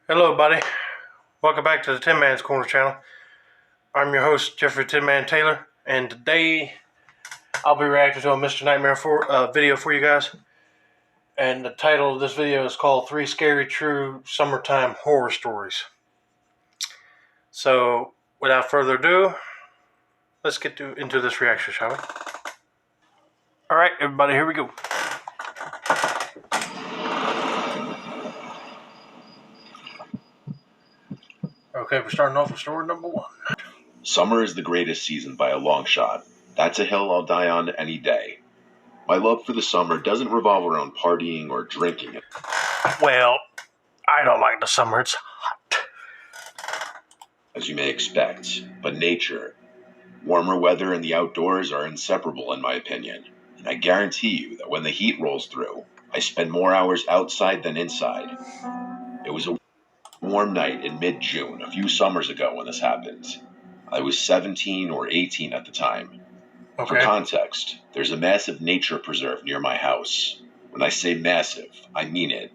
Hello, buddy. Welcome back to the Tin Man's Corner channel. I'm your host, Jeffrey Tin Man Taylor, and today I'll be reacting to a Mr. Nightmare video for you guys. And the title of this video is called 3 Scary True Summertime Horror Stories. So, without further ado, let's get into this reaction, shall we? Alright, everybody, here we go. Okay, we're starting off with story number 1. Summer is the greatest season by a long shot. That's a hill I'll die on any day. My love for the summer doesn't revolve around partying or drinking. Well, I don't like the summer. It's hot. As you may expect, but nature, warmer weather and the outdoors are inseparable in my opinion. And I guarantee you that when the heat rolls through, I spend more hours outside than inside. It was a warm night in mid-June, a few summers ago when this happened. I was 17 or 18 at the time. Okay. For context, there's a massive nature preserve near my house. When I say massive, I mean it.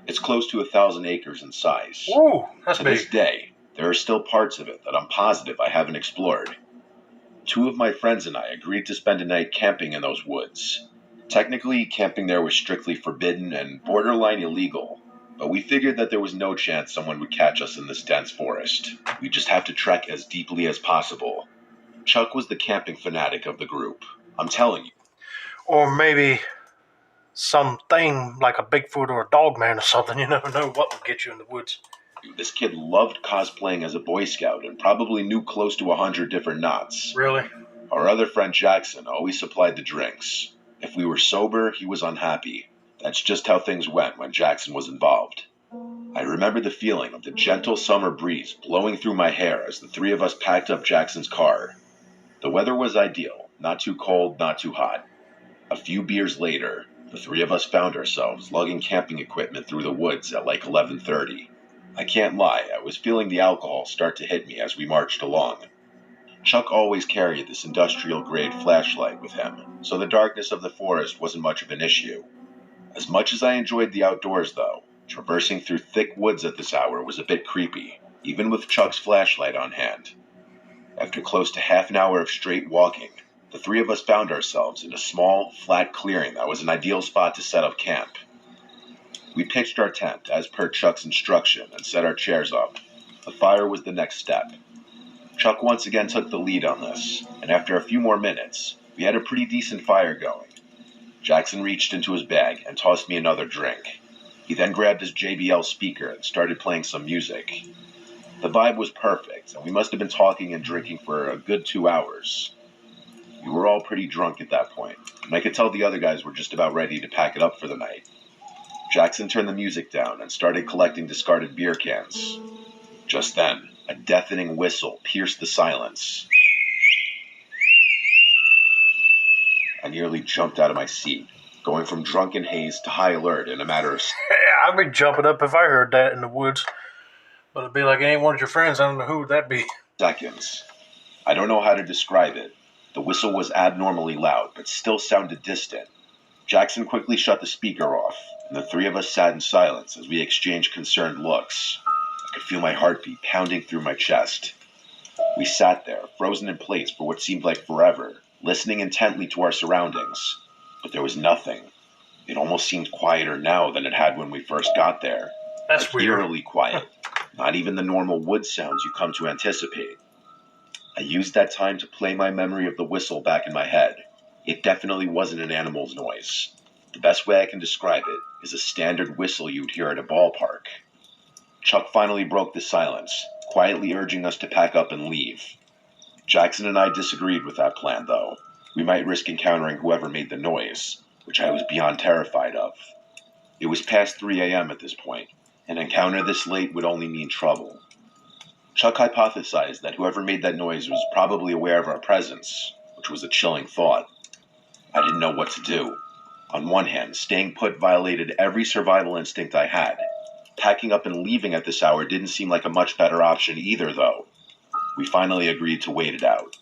It's close to 1,000 acres in size. Ooh, that's to big. this day, there are still parts of it that I'm positive I haven't explored. 2 of my friends and I agreed to spend a night camping in those woods. Technically, camping there was strictly forbidden and borderline illegal, but we figured that there was no chance someone would catch us in this dense forest. We just have to trek as deeply as possible. Chuck was the camping fanatic of the group. I'm telling you. Or maybe something like a Bigfoot or a Dogman or something. You never know what will get you in the woods. This kid loved cosplaying as a Boy Scout and probably knew close to 100 different knots. Really? Our other friend Jackson always supplied the drinks. If we were sober, he was unhappy. That's just how things went when Jackson was involved. I remember the feeling of the gentle summer breeze blowing through my hair as the 3 of us packed up Jackson's car. The weather was ideal, not too cold, not too hot. A few beers later, the 3 of us found ourselves lugging camping equipment through the woods at like 11:30. I can't lie, I was feeling the alcohol start to hit me as we marched along. Chuck always carried this industrial-grade flashlight with him, so the darkness of the forest wasn't much of an issue. As much as I enjoyed the outdoors, though, traversing through thick woods at this hour was a bit creepy, even with Chuck's flashlight on hand. After close to half an hour of straight walking, the 3 of us found ourselves in a small, flat clearing that was an ideal spot to set up camp. We pitched our tent as per Chuck's instruction and set our chairs up. The fire was the next step. Chuck once again took the lead on this, and after a few more minutes, we had a pretty decent fire going. Jackson reached into his bag and tossed me another drink. He then grabbed his JBL speaker and started playing some music. The vibe was perfect, and we must have been talking and drinking for a good 2 hours. We were all pretty drunk at that point, and I could tell the other guys were just about ready to pack it up for the night. Jackson turned the music down and started collecting discarded beer cans. Just then, a deafening whistle pierced the silence. I nearly jumped out of my seat, going from drunken haze to high alert in a matter of Yeah, I'd be jumping up if I heard that in the woods. But it'd be like it ain't one of your friends. I don't know who would that be. seconds. I don't know how to describe it. The whistle was abnormally loud, but still sounded distant. Jackson quickly shut the speaker off, and the 3 of us sat in silence as we exchanged concerned looks. I could feel my heartbeat pounding through my chest. We sat there, frozen in place for what seemed like forever, listening intently to our surroundings. But there was nothing. It almost seemed quieter now than it had when we first got there. That's like weird. Eerily quiet. Not even the normal wood sounds you come to anticipate. I used that time to play my memory of the whistle back in my head. It definitely wasn't an animal's noise. The best way I can describe it is a standard whistle you'd hear at a ballpark. Chuck finally broke the silence, quietly urging us to pack up and leave. Jackson and I disagreed with that plan, though. We might risk encountering whoever made the noise, which I was beyond terrified of. It was past 3 a.m. at this point. An encounter this late would only mean trouble. Chuck hypothesized that whoever made that noise was probably aware of our presence, which was a chilling thought. I didn't know what to do. On one hand, staying put violated every survival instinct I had. Packing up and leaving at this hour didn't seem like a much better option either, though. We finally agreed to wait it out.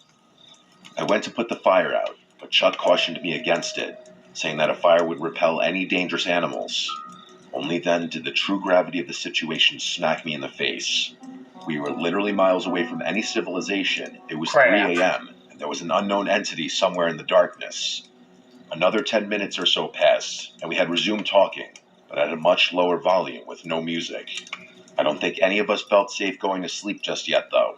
I went to put the fire out, but Chuck cautioned me against it, saying that a fire would repel any dangerous animals. Only then did the true gravity of the situation smack me in the face. We were literally miles away from any civilization. It was Crap. 3 a.m., and there was an unknown entity somewhere in the darkness. Another 10 minutes or so passed, and we had resumed talking, but at a much lower volume with no music. I don't think any of us felt safe going to sleep just yet, though.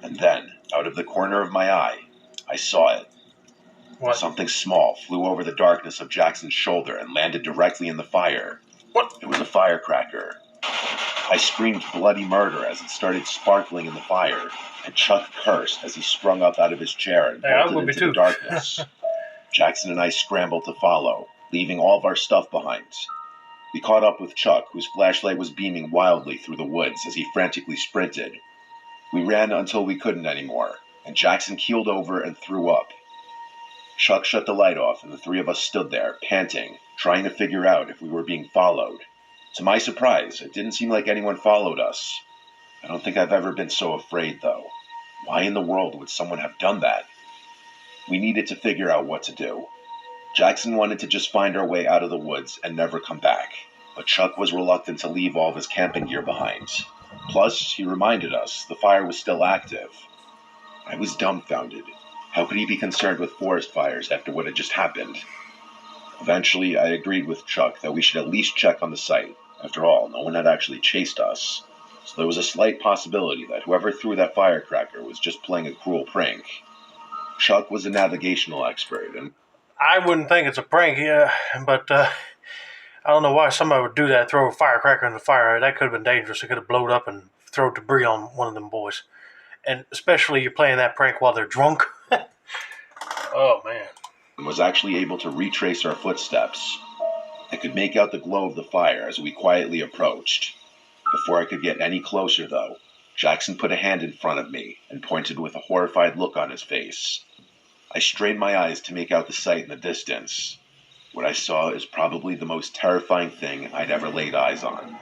And then, out of the corner of my eye, I saw it. What? Something small flew over the darkness of Jackson's shoulder and landed directly in the fire. What? It was a firecracker. I screamed bloody murder as it started sparkling in the fire, and Chuck cursed as he sprung up out of his chair and Yeah, I bolted would be into the too. darkness. Jackson and I scrambled to follow, leaving all of our stuff behind. We caught up with Chuck, whose flashlight was beaming wildly through the woods as he frantically sprinted. We ran until we couldn't anymore, and Jackson keeled over and threw up. Chuck shut the light off, and the three of us stood there, panting, trying to figure out if we were being followed. To my surprise, it didn't seem like anyone followed us. I don't think I've ever been so afraid, though. Why in the world would someone have done that? We needed to figure out what to do. Jackson wanted to just find our way out of the woods and never come back, but Chuck was reluctant to leave all of his camping gear behind. Plus, he reminded us the fire was still active. I was dumbfounded. How could he be concerned with forest fires after what had just happened? Eventually, I agreed with Chuck that we should at least check on the site. After all, no one had actually chased us. So there was a slight possibility that whoever threw that firecracker was just playing a cruel prank. Chuck was a navigational expert, and I wouldn't think it's a prank, yeah, but I don't know why somebody would do that, throw a firecracker in the fire. That could have been dangerous. It could have blown up and thrown debris on one of them boys. And especially you're playing that prank while they're drunk. Oh, man. was actually able to retrace our footsteps. I could make out the glow of the fire as we quietly approached. Before I could get any closer, though, Jackson put a hand in front of me and pointed with a horrified look on his face. I strained my eyes to make out the sight in the distance. What I saw is probably the most terrifying thing I'd ever laid eyes on.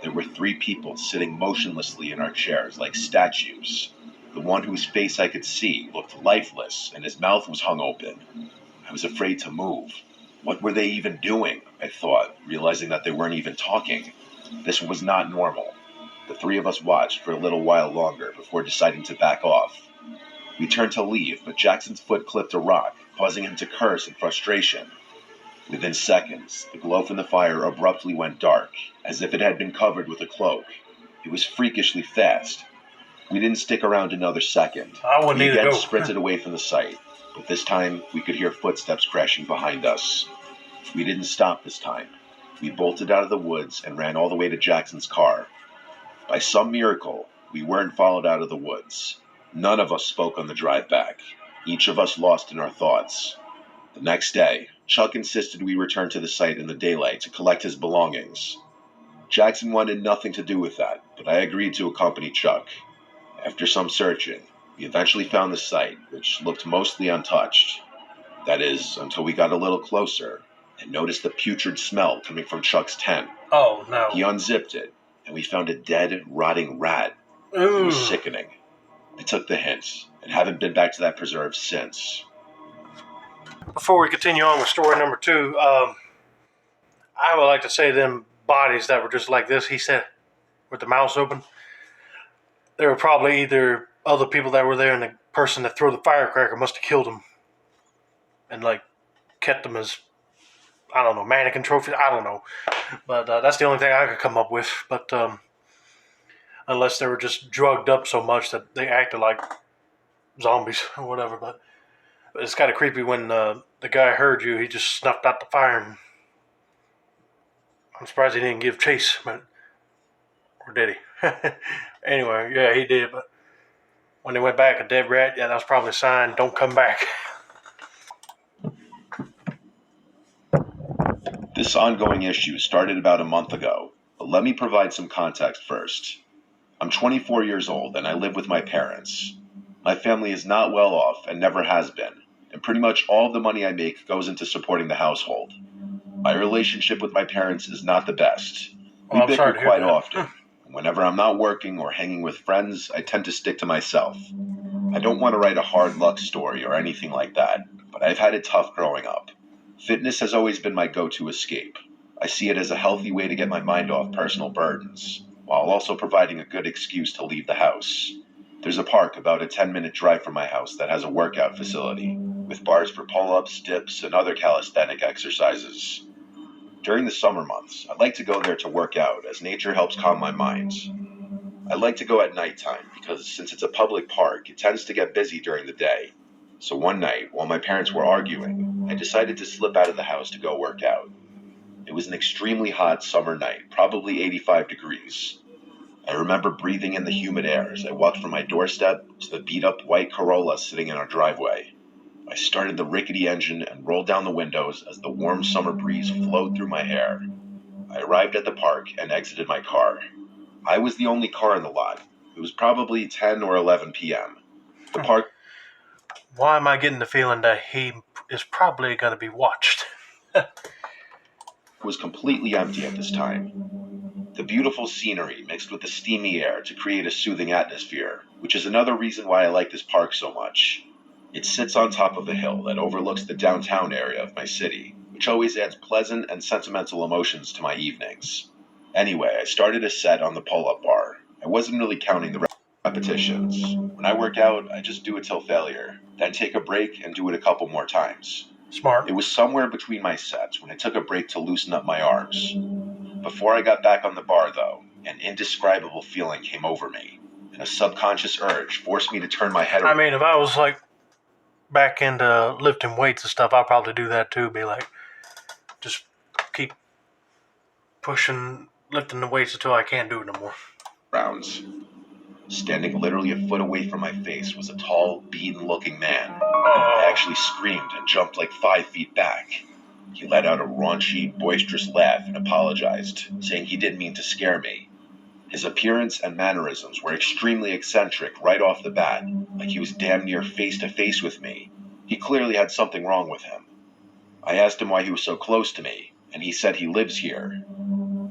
There were 3 people sitting motionlessly in our chairs like statues. The one whose face I could see looked lifeless and his mouth was hung open. I was afraid to move. What were they even doing? I thought, realizing that they weren't even talking. This was not normal. The 3 of us watched for a little while longer before deciding to back off. We turned to leave, but Jackson's foot clipped a rock, causing him to curse in frustration. Within seconds, the glow from the fire abruptly went dark, as if it had been covered with a cloak. It was freakishly fast. We didn't stick around another second. I wouldn't We either again go. sprinted away from the site, but this time we could hear footsteps crashing behind us. We didn't stop this time. We bolted out of the woods and ran all the way to Jackson's car. By some miracle, we weren't followed out of the woods. None of us spoke on the drive back, each of us lost in our thoughts. The next day, Chuck insisted we return to the site in the daylight to collect his belongings. Jackson wanted nothing to do with that, but I agreed to accompany Chuck. After some searching, we eventually found the site, which looked mostly untouched. That is, until we got a little closer and noticed the putrid smell coming from Chuck's tent. Oh, no. He unzipped it, and we found a dead, rotting rat. It was Ooh. sickening. I took the hint, and haven't been back to that preserve since. Before we continue on with story number 2, I would like to say them bodies that were just like this, he said, with the mouths open, they were probably either other people that were there, and the person that threw the firecracker must have killed them and, like, kept them as, I don't know, mannequin trophies. I don't know. But that's the only thing I could come up with. But unless they were just drugged up so much that they acted like zombies or whatever. But it's kind of creepy when the guy heard you. He just snuffed out the fire. And I'm surprised he didn't give chase. But, or did he? Anyway, yeah, he did. But when they went back, a dead rat, yeah, that was probably a sign, don't come back. This ongoing issue started about a month ago, but let me provide some context first. I'm 24 years old and I live with my parents. My family is not well off and never has been, and pretty much all of the money I make goes into supporting the household. My relationship with my parents is not the best. We I'm sorry bicker to hear quite that. often. Whenever I'm not working or hanging with friends, I tend to stick to myself. I don't want to write a hard luck story or anything like that, but I've had it tough growing up. Fitness has always been my go-to escape. I see it as a healthy way to get my mind off personal burdens, while also providing a good excuse to leave the house. There's a park about a 10-minute drive from my house that has a workout facility, with bars for pull-ups, dips, and other calisthenic exercises. During the summer months, I like to go there to work out as nature helps calm my mind. I like to go at nighttime because since it's a public park, it tends to get busy during the day. So one night, while my parents were arguing, I decided to slip out of the house to go work out. It was an extremely hot summer night, probably 85 degrees. I remember breathing in the humid air as I walked from my doorstep to the beat-up white Corolla sitting in our driveway. I started the rickety engine and rolled down the windows as the warm summer breeze flowed through my hair. I arrived at the park and exited my car. I was the only car in the lot. It was probably 10 or 11 p.m. The park Why am I getting the feeling that he is probably going to be watched? was completely empty at this time. The beautiful scenery mixed with the steamy air to create a soothing atmosphere, which is another reason why I like this park so much. It sits on top of a hill that overlooks the downtown area of my city, which always adds pleasant and sentimental emotions to my evenings. Anyway, I started a set on the pull-up bar. I wasn't really counting the repetitions. When I work out, I just do it till failure, then take a break and do it a couple more times. Smart. It was somewhere between my sets when I took a break to loosen up my arms. Before I got back on the bar, though, an indescribable feeling came over me, and a subconscious urge forced me to turn my head I away. mean, if I was like back into lifting weights and stuff, I'd probably do that too. Be like, just keep pushing, lifting the weights until I can't do it no more. Rounds. Standing literally a foot away from my face was a tall, beaten-looking man. I Oh, actually screamed and jumped like 5 feet back. He let out a raunchy, boisterous laugh and apologized, saying he didn't mean to scare me. His appearance and mannerisms were extremely eccentric right off the bat, like he was damn near face to face with me. He clearly had something wrong with him. I asked him why he was so close to me, and he said he lives here.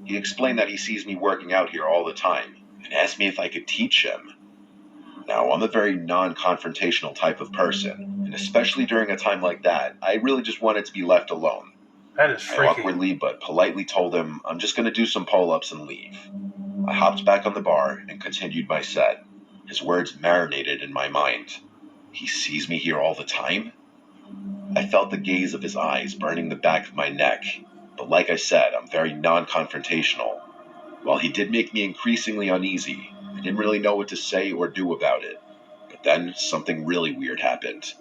He explained that he sees me working out here all the time, and asked me if I could teach him. Now, I'm a very non-confrontational type of person, and especially during a time like that, I really just wanted to be left alone. that is I freaky. awkwardly but politely told him I'm just going to do some pull-ups and leave. I hopped back on the bar and continued my set. His words marinated in my mind. He sees me here all the time? I felt the gaze of his eyes burning the back of my neck, but like I said, I'm very non-confrontational. While he did make me increasingly uneasy, I didn't really know what to say or do about it. But then something really weird happened.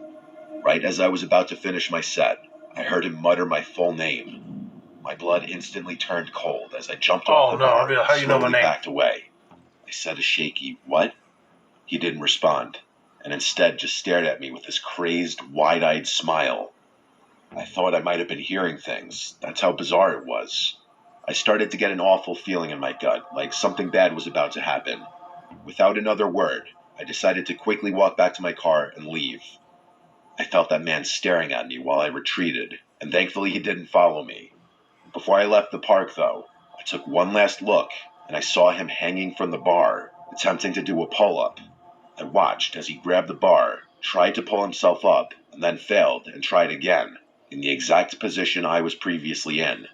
Right as I was about to finish my set, I heard him mutter my full name. My blood instantly turned cold as I jumped off the Oh no! bar I'd be and like, how you know my slowly name? backed away. I said a shaky, "What?" He didn't respond, and instead just stared at me with this crazed, wide-eyed smile. I thought I might have been hearing things. That's how bizarre it was. I started to get an awful feeling in my gut, like something bad was about to happen. Without another word, I decided to quickly walk back to my car and leave. I felt that man staring at me while I retreated, and thankfully he didn't follow me. Before I left the park, though, I took one last look, and I saw him hanging from the bar, attempting to do a pull-up. I watched as he grabbed the bar, tried to pull himself up, and then failed and tried again, in the exact position I was previously in.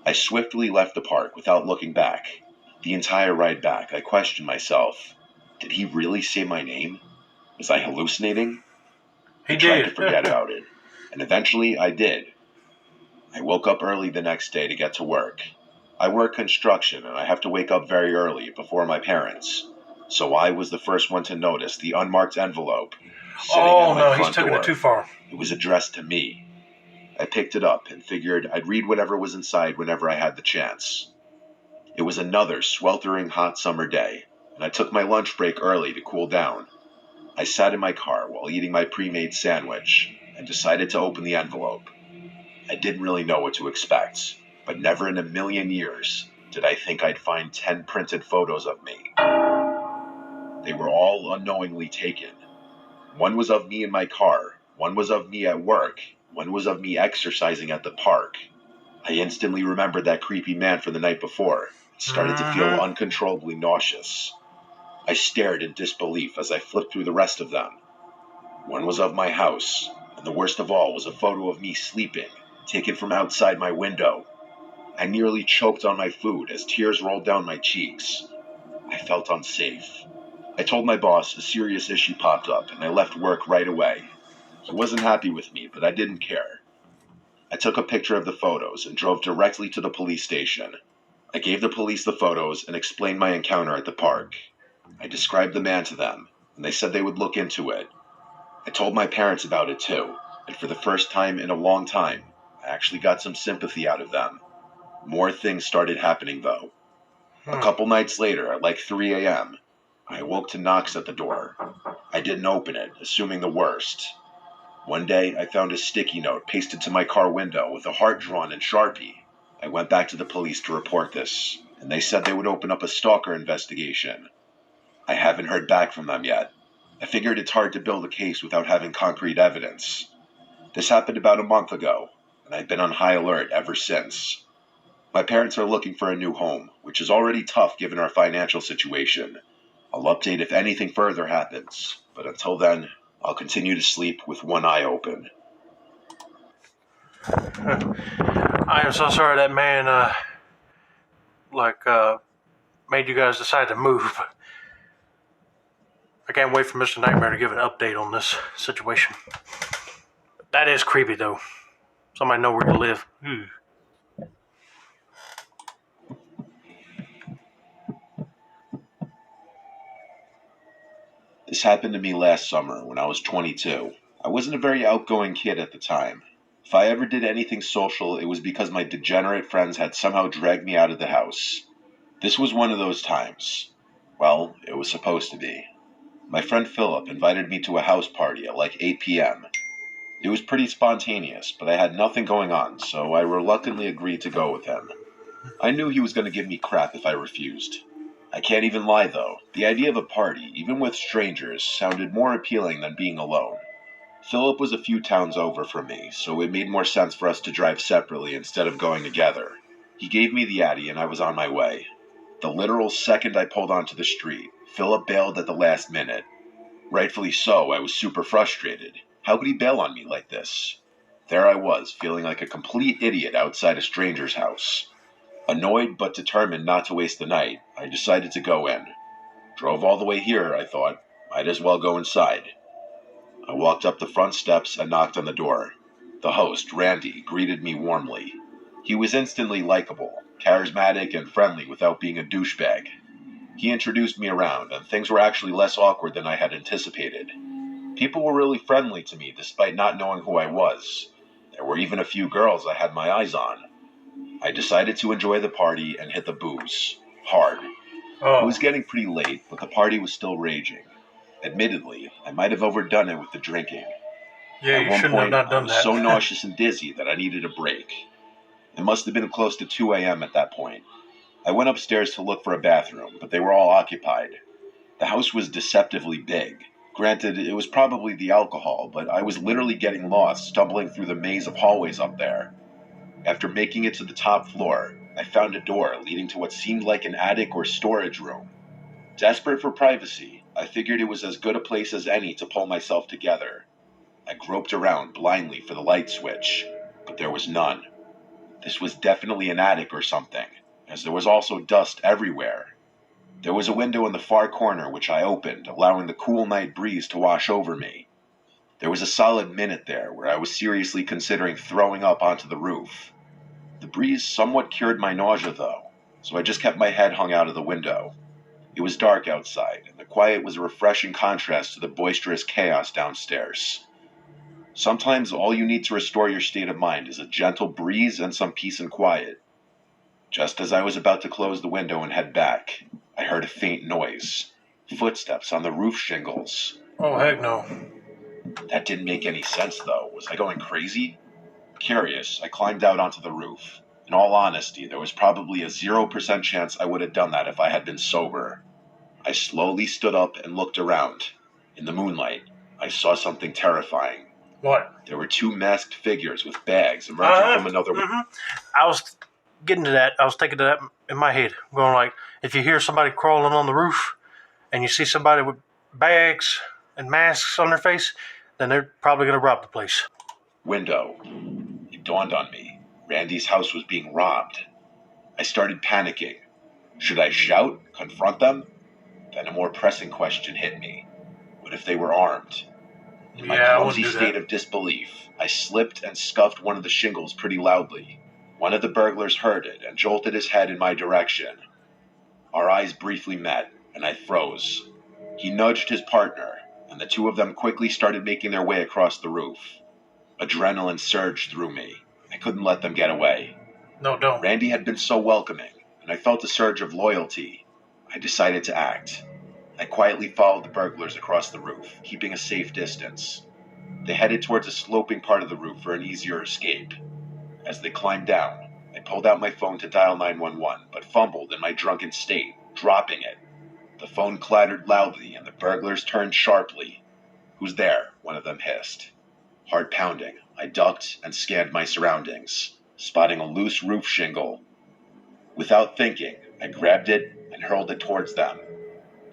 I swiftly left the park without looking back. The entire ride back, I questioned myself. Did he really say my name? Was I hallucinating? He I tried did. to forget about it, and eventually I did. I woke up early the next day to get to work. I work construction and I have to wake up very early before my parents. So I was the first one to notice the unmarked envelope sitting Oh at my no! He's front taking door. it too far. It was addressed to me. I picked it up and figured I'd read whatever was inside whenever I had the chance. It was another sweltering hot summer day, and I took my lunch break early to cool down. I sat in my car while eating my pre-made sandwich and decided to open the envelope. I didn't really know what to expect, but never in a million years did I think I'd find 10 printed photos of me. They were all unknowingly taken. One was of me in my car, one was of me at work, one was of me exercising at the park. I instantly remembered that creepy man from the night before and started to feel uncontrollably nauseous. I stared in disbelief as I flipped through the rest of them. One was of my house, and the worst of all was a photo of me sleeping, taken from outside my window. I nearly choked on my food as tears rolled down my cheeks. I felt unsafe. I told my boss a serious issue popped up and I left work right away. He wasn't happy with me, but I didn't care. I took a picture of the photos and drove directly to the police station. I gave the police the photos and explained my encounter at the park. I described the man to them, and they said they would look into it. I told my parents about it too, and for the first time in a long time, I actually got some sympathy out of them. More things started happening though. A couple nights later, at like 3 a.m., I awoke to knocks at the door. I didn't open it, assuming the worst. One day, I found a sticky note pasted to my car window with a heart drawn in Sharpie. I went back to the police to report this, and they said they would open up a stalker investigation. I haven't heard back from them yet. I figured it's hard to build a case without having concrete evidence. This happened about a month ago, and I've been on high alert ever since. My parents are looking for a new home, which is already tough given our financial situation. I'll update if anything further happens, but until then, I'll continue to sleep with one eye open. I am so sorry that man, made you guys decide to move. I can't wait for Mr. Nightmare to give an update on this situation. That is creepy, though. Somebody know where you live. This happened to me last summer when I was 22. I wasn't a very outgoing kid at the time. If I ever did anything social, it was because my degenerate friends had somehow dragged me out of the house. This was one of those times. Well, it was supposed to be. My friend Philip invited me to a house party at like 8 p.m. It was pretty spontaneous, but I had nothing going on, so I reluctantly agreed to go with him. I knew he was going to give me crap if I refused. I can't even lie though, the idea of a party, even with strangers, sounded more appealing than being alone. Philip was a few towns over from me, so it made more sense for us to drive separately instead of going together. He gave me the Addy and I was on my way. The literal second I pulled onto the street, Philip bailed at the last minute. Rightfully so, I was super frustrated. How could he bail on me like this? There I was, feeling like a complete idiot outside a stranger's house. Annoyed but determined not to waste the night, I decided to go in. Drove all the way here, I thought. Might as well go inside. I walked up the front steps and knocked on the door. The host, Randy, greeted me warmly. He was instantly likable, charismatic, and friendly without being a douchebag. He introduced me around, and things were actually less awkward than I had anticipated. People were really friendly to me despite not knowing who I was. There were even a few girls I had my eyes on. I decided to enjoy the party and hit the booze. Hard. It was getting pretty late, but the party was still raging. Admittedly, I might have overdone it with the drinking. Yeah, At you one shouldn't have point, not I done was that. so nauseous and dizzy that I needed a break. It must have been close to 2 a.m. at that point. I went upstairs to look for a bathroom, but they were all occupied. The house was deceptively big. Granted, it was probably the alcohol, but I was literally getting lost, stumbling through the maze of hallways up there. After making it to the top floor, I found a door leading to what seemed like an attic or storage room. Desperate for privacy, I figured it was as good a place as any to pull myself together. I groped around blindly for the light switch, but there was none. This was definitely an attic or something, as there was also dust everywhere. There was a window in the far corner which I opened, allowing the cool night breeze to wash over me. There was a solid minute there where I was seriously considering throwing up onto the roof. The breeze somewhat cured my nausea though, so I just kept my head hung out of the window. It was dark outside, and the quiet was a refreshing contrast to the boisterous chaos downstairs. Sometimes all you need to restore your state of mind is a gentle breeze and some peace and quiet. Just as I was about to close the window and head back, I heard a faint noise. Footsteps on the roof shingles. Oh, heck no. That didn't make any sense though. Was I going crazy? Curious, I climbed out onto the roof. In all honesty, there was probably a 0% chance I would have done that if I had been sober. I slowly stood up and looked around. In the moonlight, I saw something terrifying. What? There were two masked figures with bags emerging from another window. I was getting to that. I was thinking of that in my head. Going like, if you hear somebody crawling on the roof and you see somebody with bags and masks on their face, then they're probably going to rob the place. Window. It dawned on me. Randy's house was being robbed. I started panicking. Should I shout, confront them? Then a more pressing question hit me. What if they were armed? In my Yeah, I wouldn't clumsy do state that. of disbelief, I slipped and scuffed one of the shingles pretty loudly. One of the burglars heard it and jolted his head in my direction. Our eyes briefly met, and I froze. He nudged his partner, and the two of them quickly started making their way across the roof. Adrenaline surged through me. I couldn't let them get away. No, don't. Randy had been so welcoming, and I felt a surge of loyalty. I decided to act. I quietly followed the burglars across the roof, keeping a safe distance. They headed towards a sloping part of the roof for an easier escape. As they climbed down, I pulled out my phone to dial 911, but fumbled in my drunken state, dropping it. The phone clattered loudly, and the burglars turned sharply. "Who's there?" one of them hissed. Heart pounding, I ducked and scanned my surroundings, spotting a loose roof shingle. Without thinking, I grabbed it and hurled it towards them.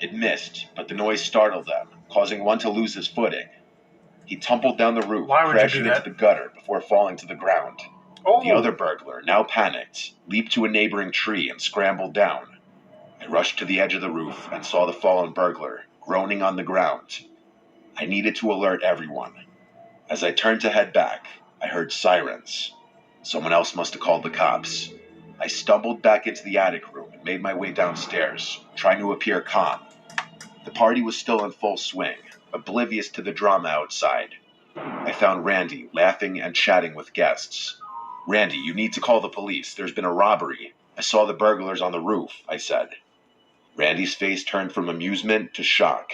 It missed, but the noise startled them, causing one to lose his footing. He tumbled down the roof, Why would you crashing do into that? the gutter before falling to the ground. Oh, The other burglar, now panicked, leaped to a neighboring tree and scrambled down. I rushed to the edge of the roof and saw the fallen burglar, groaning on the ground. I needed to alert everyone. As I turned to head back, I heard sirens. Someone else must have called the cops. I stumbled back into the attic room and made my way downstairs, trying to appear calm. The party was still in full swing, oblivious to the drama outside. I found Randy laughing and chatting with guests. "Randy, you need to call the police. There's been a robbery. I saw the burglars on the roof," I said. Randy's face turned from amusement to shock.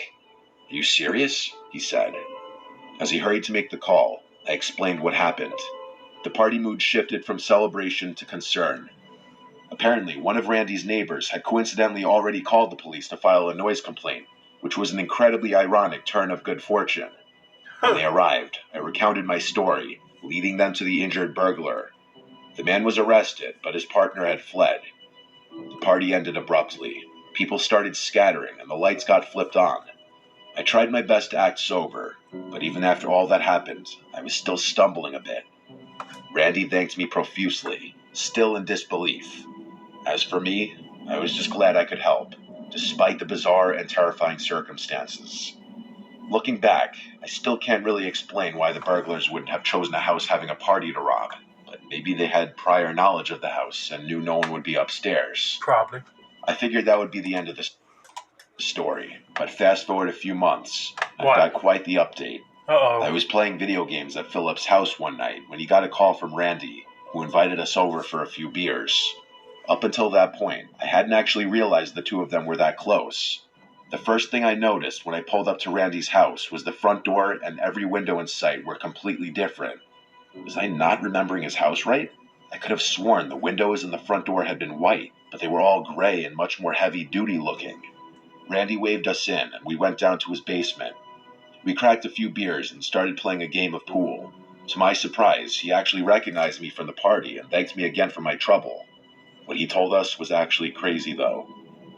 "Are you serious?" he said. As he hurried to make the call, I explained what happened. The party mood shifted from celebration to concern. Apparently, one of Randy's neighbors had coincidentally already called the police to file a noise complaint, which was an incredibly ironic turn of good fortune. When they arrived, I recounted my story, leading them to the injured burglar. The man was arrested, but his partner had fled. The party ended abruptly. People started scattering, and the lights got flipped on. I tried my best to act sober, but even after all that happened, I was still stumbling a bit. Randy thanked me profusely, still in disbelief. As for me, I was just glad I could help, despite the bizarre and terrifying circumstances. Looking back, I still can't really explain why the burglars would have chosen a house having a party to rob, but maybe they had prior knowledge of the house and knew no one would be upstairs. probably. I figured that would be the end of the story, but fast forward a few months, I've What? got quite the update. I Uh-oh. was playing video games at Philip's house one night when he got a call from Randy, who invited us over for a few beers. Up until that point, I hadn't actually realized the two of them were that close. The first thing I noticed when I pulled up to Randy's house was the front door and every window in sight were completely different. Was I not remembering his house right? I could have sworn the windows and the front door had been white, but they were all gray and much more heavy-duty looking. Randy waved us in, and we went down to his basement. We cracked a few beers and started playing a game of pool. To my surprise, he actually recognized me from the party and thanked me again for my trouble. What he told us was actually crazy, though.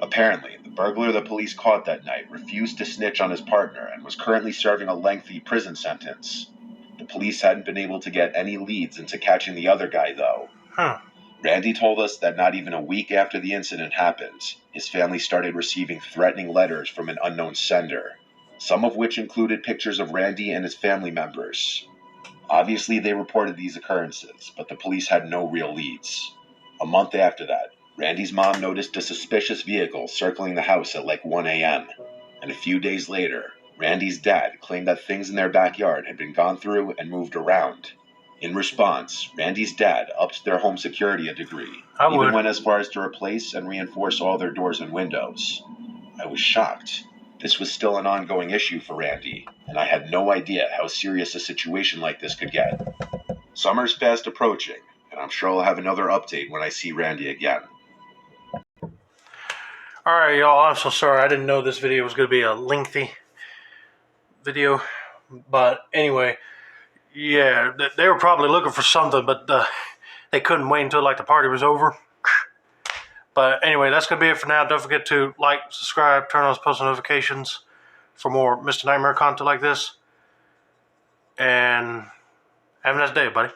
Apparently, the burglar the police caught that night refused to snitch on his partner and was currently serving a lengthy prison sentence. The police hadn't been able to get any leads into catching the other guy, though. Randy told us that not even a week after the incident happened, his family started receiving threatening letters from an unknown sender, some of which included pictures of Randy and his family members. Obviously, they reported these occurrences, but the police had no real leads. A month after that, Randy's mom noticed a suspicious vehicle circling the house at like 1 a.m. And a few days later, Randy's dad claimed that things in their backyard had been gone through and moved around. In response, Randy's dad upped their home security a degree, I even would. went as far as to replace and reinforce all their doors and windows. I was shocked. This was still an ongoing issue for Randy, and I had no idea how serious a situation like this could get. Summer's fast approaching, and I'm sure I'll have another update when I see Randy again. Alright, y'all, I'm so sorry. I didn't know this video was going to be a lengthy video. But anyway, yeah, they were probably looking for something, but they couldn't wait until like the party was over. But anyway, that's going to be it for now. Don't forget to like, subscribe, turn on post notifications for more Mr. Nightmare content like this. And have a nice day, buddy.